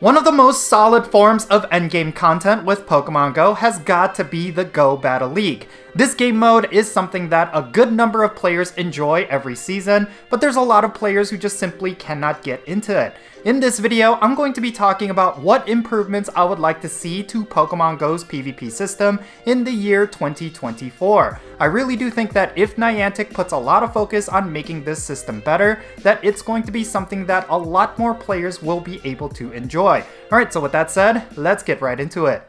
One of the most solid forms of endgame content with Pokemon Go has got to be the Go Battle League. This game mode is something that a good number of players enjoy every season, but there's a lot of players who just simply cannot get into it. In this video, I'm going to be talking about what improvements I would like to see to Pokemon Go's PvP system in the year 2024. I really do think that if Niantic puts a lot of focus on making this system better, that it's going to be something that a lot more players will be able to enjoy. Alright, so with that said, let's get right into it.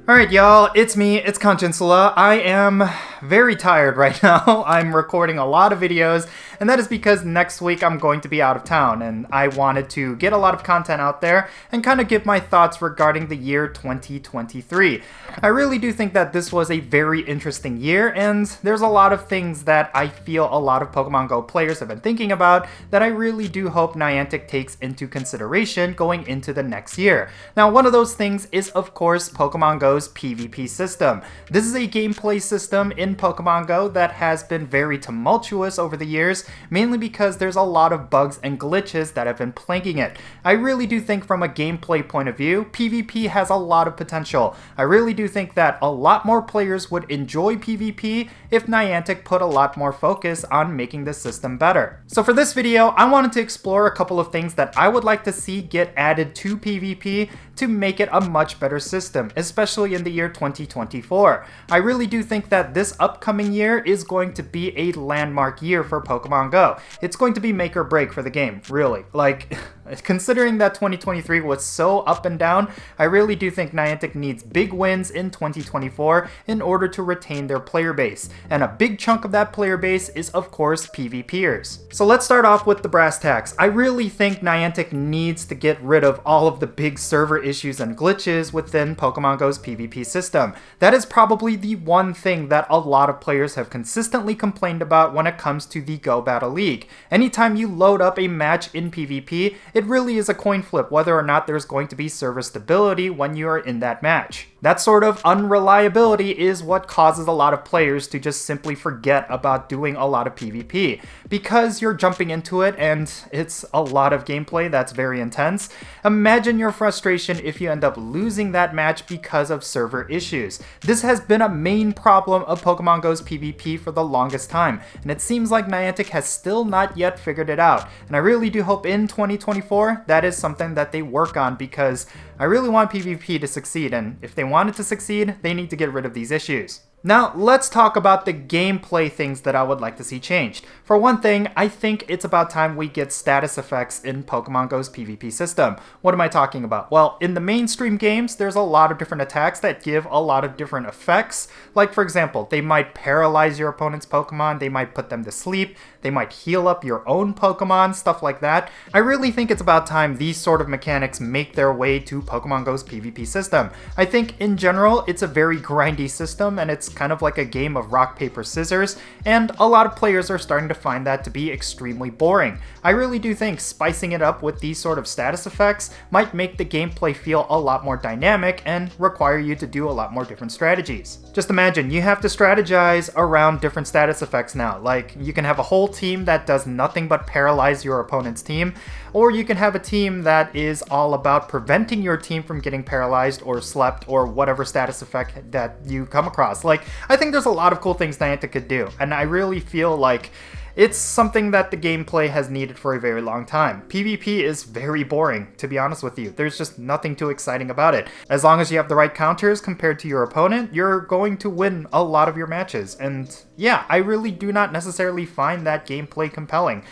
Alright y'all, it's me, it's Jinsula. I am very tired right now. I'm recording a lot of videos, and that is because next week I'm going to be out of town, and I wanted to get a lot of content out there and kind of give my thoughts regarding the year 2023. I really do think that this was a very interesting year, and there's a lot of things that I feel a lot of Pokemon Go players have been thinking about that I really do hope Niantic takes into consideration going into the next year. Now, one of those things is, of course, Pokemon Go's PvP system. This is a gameplay system in Pokemon Go that has been very tumultuous over the years, mainly because there's a lot of bugs and glitches that have been plaguing it. I really do think from a gameplay point of view, PvP has a lot of potential. I really do think that a lot more players would enjoy PvP if Niantic put a lot more focus on making the system better. So for this video, I wanted to explore a couple of things that I would like to see get added to PvP to make it a much better system, especially in the year 2024. I really do think that this upcoming year is going to be a landmark year for Pokemon Go. It's going to be make or break for the game, really. Like, considering that 2023 was so up and down, I really do think Niantic needs big wins in 2024 in order to retain their player base. And a big chunk of that player base is, of course, PvPers. So let's start off with the brass tacks. I really think Niantic needs to get rid of all of the big server issues and glitches within Pokemon Go's PvP system. That is probably the one thing that a lot of players have consistently complained about when it comes to the Go Battle League. Anytime you load up a match in PvP, it really is a coin flip whether or not there's going to be server stability when you are in that match. That sort of unreliability is what causes a lot of players to just simply forget about doing a lot of PvP. Because you're jumping into it and it's a lot of gameplay that's very intense, imagine your frustration if you end up losing that match because of server issues. This has been a main problem of Pokemon Go's PvP for the longest time, and it seems like Niantic has still not yet figured it out. And I really do hope in 2024 that is something that they work on, because I really want PvP to succeed, and if they want it to succeed, they need to get rid of these issues. Now, let's talk about the gameplay things that I would like to see changed. For one thing, I think it's about time we get status effects in Pokemon Go's PvP system. What am I talking about? Well, in the mainstream games, there's a lot of different attacks that give a lot of different effects. Like, for example, they might paralyze your opponent's Pokemon, they might put them to sleep, they might heal up your own Pokemon, stuff like that. I really think it's about time these sort of mechanics make their way to Pokemon Go's PvP system. I think, in general, it's a very grindy system, and it's kind of like a game of rock, paper, scissors, and a lot of players are starting to find that to be extremely boring. I really do think spicing it up with these sort of status effects might make the gameplay feel a lot more dynamic and require you to do a lot more different strategies. Just imagine, you have to strategize around different status effects now. Like, you can have a whole team that does nothing but paralyze your opponent's team, or you can have a team that is all about preventing your team from getting paralyzed or slept or whatever status effect that you come across. Like, I think there's a lot of cool things Niantic could do, and I really feel like it's something that the gameplay has needed for a very long time. PvP is very boring, to be honest with you. There's just nothing too exciting about it. As long as you have the right counters compared to your opponent, you're going to win a lot of your matches. And yeah, I really do not necessarily find that gameplay compelling.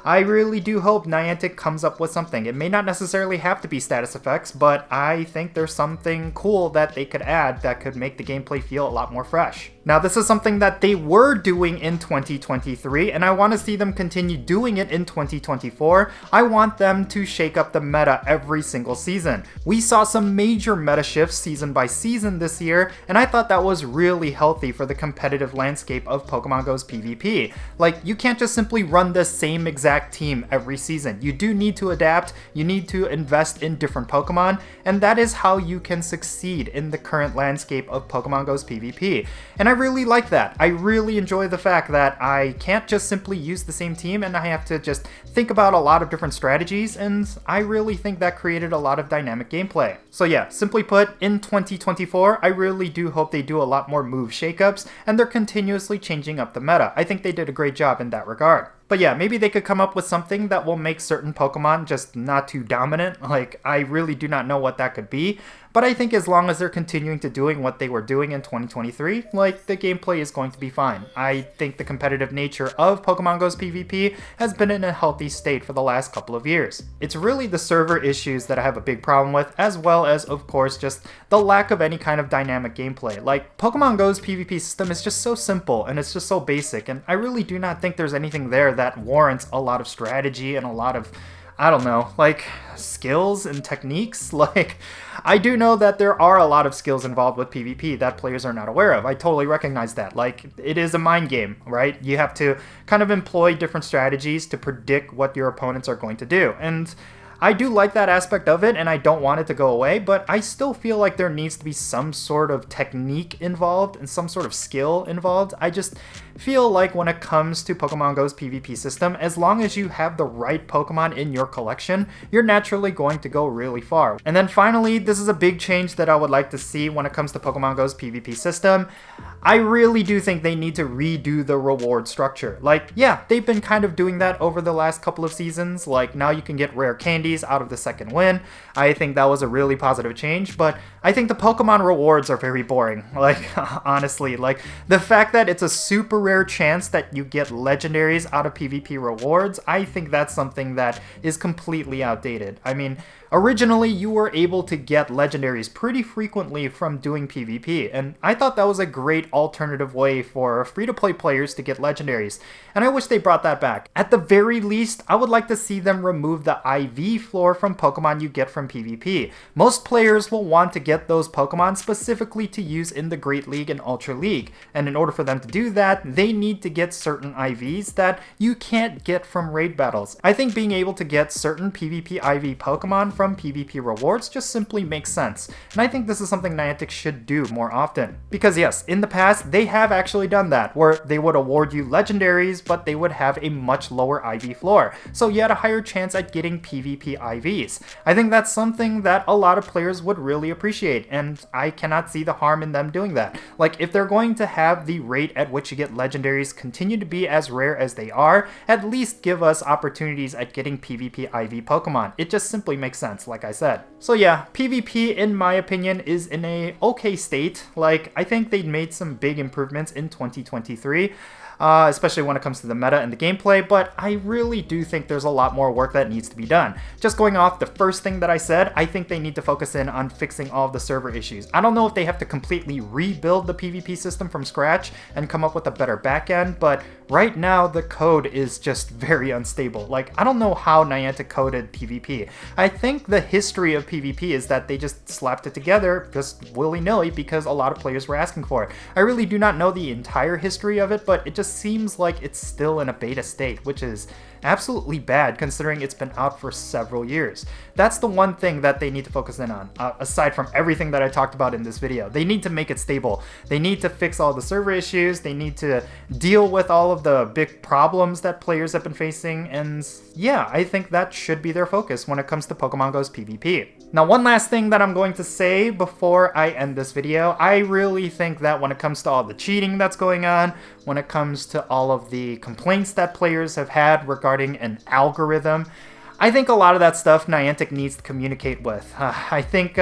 I really do hope Niantic comes up with something. It may not necessarily have to be status effects, but I think there's something cool that they could add that could make the gameplay feel a lot more fresh. Now, this is something that they were doing in 2023, and I want to see them continue doing it in 2024. I want them to shake up the meta every single season. We saw some major meta shifts season by season this year, and I thought that was really healthy for the competitive landscape of Pokemon Go's PvP. Like, you can't just simply run the same exact team every season. You do need to adapt, you need to invest in different Pokemon, and that is how you can succeed in the current landscape of Pokemon Go's PvP. And I really like that. I really enjoy the fact that I can't just simply use the same team and I have to just think about a lot of different strategies, and I really think that created a lot of dynamic gameplay. So yeah, simply put, in 2024, I really do hope they do a lot more move shakeups, and they're continuously changing up the meta. I think they did a great job in that regard. But yeah, maybe they could come up with something that will make certain Pokemon just not too dominant. Like, I really do not know what that could be. But I think as long as they're continuing to doing what they were doing in 2023, like, the gameplay is going to be fine. I think the competitive nature of Pokemon GO's PvP has been in a healthy state for the last couple of years. It's really the server issues that I have a big problem with, as well as, of course, just the lack of any kind of dynamic gameplay. Like, Pokemon GO's PvP system is just so simple, and it's just so basic, and I really do not think there's anything there that warrants a lot of strategy and a lot of, I don't know, like, skills and techniques. Like, I do know that there are a lot of skills involved with PvP that players are not aware of. I totally recognize that. Like, it is a mind game, right? You have to kind of employ different strategies to predict what your opponents are going to do. And I do like that aspect of it, and I don't want it to go away, but I still feel like there needs to be some sort of technique involved and some sort of skill involved. I just feel like when it comes to Pokemon GO's PvP system, as long as you have the right Pokemon in your collection, you're naturally going to go really far. And then finally, this is a big change that I would like to see when it comes to Pokemon GO's PvP system. I really do think they need to redo the reward structure. Like, yeah, they've been kind of doing that over the last couple of seasons. Like, now you can get rare candies out of the second win. I think that was a really positive change, but I think the Pokemon rewards are very boring. Like, honestly, like, the fact that it's a super rare chance that you get legendaries out of PvP rewards, I think that's something that is completely outdated. I mean, originally you were able to get legendaries pretty frequently from doing PvP, and I thought that was a great alternative way for free-to-play players to get legendaries, and I wish they brought that back. At the very least, I would like to see them remove the IV floor from Pokemon you get from PvP. Most players will want to get those Pokemon specifically to use in the Great League and Ultra League, and in order for them to do that, they need to get certain IVs that you can't get from raid battles. I think being able to get certain PvP IV Pokemon from PvP rewards just simply makes sense, and I think this is something Niantic should do more often. Because yes, in the past, they have actually done that, where they would award you legendaries, but they would have a much lower IV floor, so you had a higher chance at getting PvP IVs. I think that's something that a lot of players would really appreciate, and I cannot see the harm in them doing that. Like, if they're going to have the rate at which you get legendaries continue to be as rare as they are, at least give us opportunities at getting PvP IV Pokemon. It just simply makes sense, like I said. So yeah, PvP, in my opinion, is in a okay state. Like, I think they made some big improvements in 2023. Especially when it comes to the meta and the gameplay, but I really do think there's a lot more work that needs to be done. Just going off the first thing that I said, I think they need to focus in on fixing all of the server issues. I don't know if they have to completely rebuild the PvP system from scratch and come up with a better backend, but right now the code is just very unstable. Like, I don't know how Niantic coded PvP. I think the history of PvP is that they just slapped it together just willy-nilly because a lot of players were asking for it. I really do not know the entire history of it, but it just seems like it's still in a beta state, which is absolutely bad considering it's been out for several years. That's the one thing that they need to focus in on, aside from everything that I talked about in this video. They need to make it stable. They need to fix all the server issues. They need to deal with all of the big problems that players have been facing, and yeah, I think that should be their focus when it comes to Pokemon GO's PvP. Now, one last thing that I'm going to say before I end this video, I really think that when it comes to all the cheating that's going on, when it comes to all of the complaints that players have had regarding an algorithm, I think a lot of that stuff Niantic needs to communicate with. I think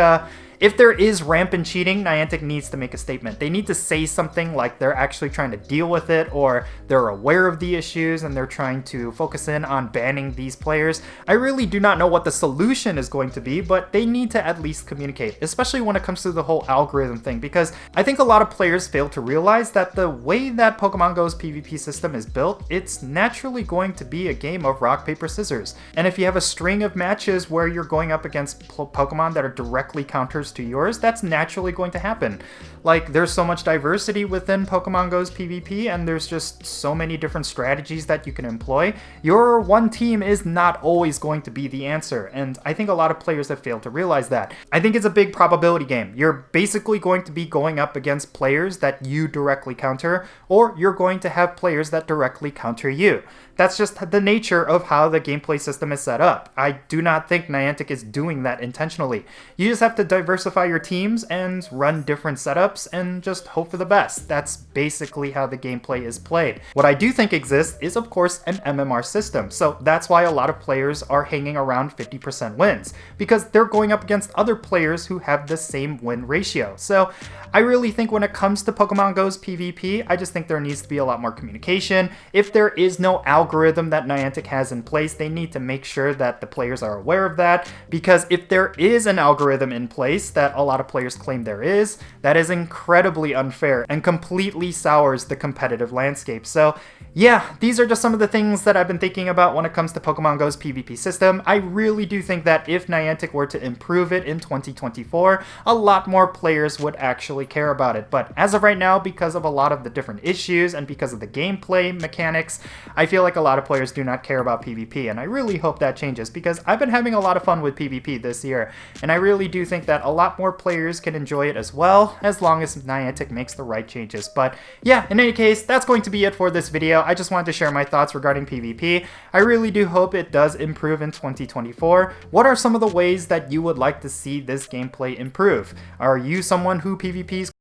if there is rampant cheating, Niantic needs to make a statement. They need to say something like they're actually trying to deal with it, or they're aware of the issues and they're trying to focus in on banning these players. I really do not know what the solution is going to be, but they need to at least communicate, especially when it comes to the whole algorithm thing, because I think a lot of players fail to realize that the way that Pokemon GO's PvP system is built, it's naturally going to be a game of rock, paper, scissors. And if you have a string of matches where you're going up against Pokemon that are directly counters differs to yours, that's naturally going to happen. Like, there's so much diversity within Pokemon GO's PvP, and there's just so many different strategies that you can employ. Your one team is not always going to be the answer, and I think a lot of players have failed to realize that. I think it's a big probability game. You're basically going to be going up against players that you directly counter, or you're going to have players that directly counter you. That's just the nature of how the gameplay system is set up. I do not think Niantic is doing that intentionally. You just have to diversify your teams and run different setups and just hope for the best. That's basically how the gameplay is played. What I do think exists is, of course, an MMR system. So that's why a lot of players are hanging around 50% wins, because they're going up against other players who have the same win ratio. So I really think when it comes to Pokemon GO's PvP, I just think there needs to be a lot more communication. If there is no algorithm that Niantic has in place, they need to make sure that the players are aware of that, because if there is an algorithm in place that a lot of players claim there is, that is incredibly unfair and completely sours the competitive landscape. So yeah, these are just some of the things that I've been thinking about when it comes to Pokemon GO's PvP system. I really do think that if Niantic were to improve it in 2024, a lot more players would actually care about it. But as of right now, because of a lot of the different issues and because of the gameplay mechanics, I feel like a lot of players do not care about PvP, and I really hope that changes, because I've been having a lot of fun with PvP this year, and I really do think that a lot more players can enjoy it as well, as long as Niantic makes the right changes. But yeah, in any case, that's going to be it for this video. I just wanted to share my thoughts regarding PvP. I really do hope it does improve in 2024. What are some of the ways that you would like to see this gameplay improve? Are you someone who PvPs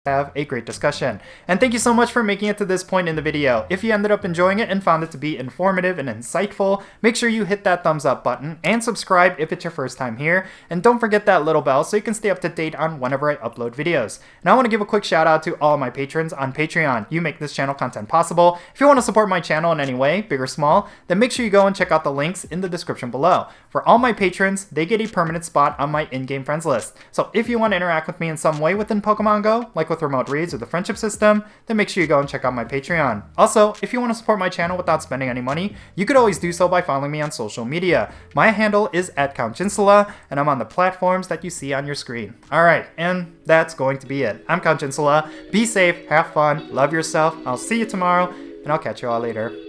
have a great discussion. And thank you so much for making it to this point in the video. If you ended up enjoying it and found it to be informative and insightful, make sure you hit that thumbs up button and subscribe if it's your first time here. And don't forget that little bell so you can stay up to date on whenever I upload videos. And I want to give a quick shout out to all my patrons on Patreon. You make this channel content possible. If you want to support my channel in any way, big or small, then make sure you go and check out the links in the description below. For all my patrons, they get a permanent spot on my in-game friends list. So if you want to interact with me in some way within Pokemon GO, like with remote reads or the friendship system, then make sure you go and check out my Patreon. Also, if you want to support my channel without spending any money, you could always do so by following me on social media. My handle is @Jinsula, and I'm on the platforms that you see on your screen. Alright, and that's going to be it. I'm Jinsula. Be safe, have fun, love yourself. I'll see you tomorrow, and I'll catch you all later.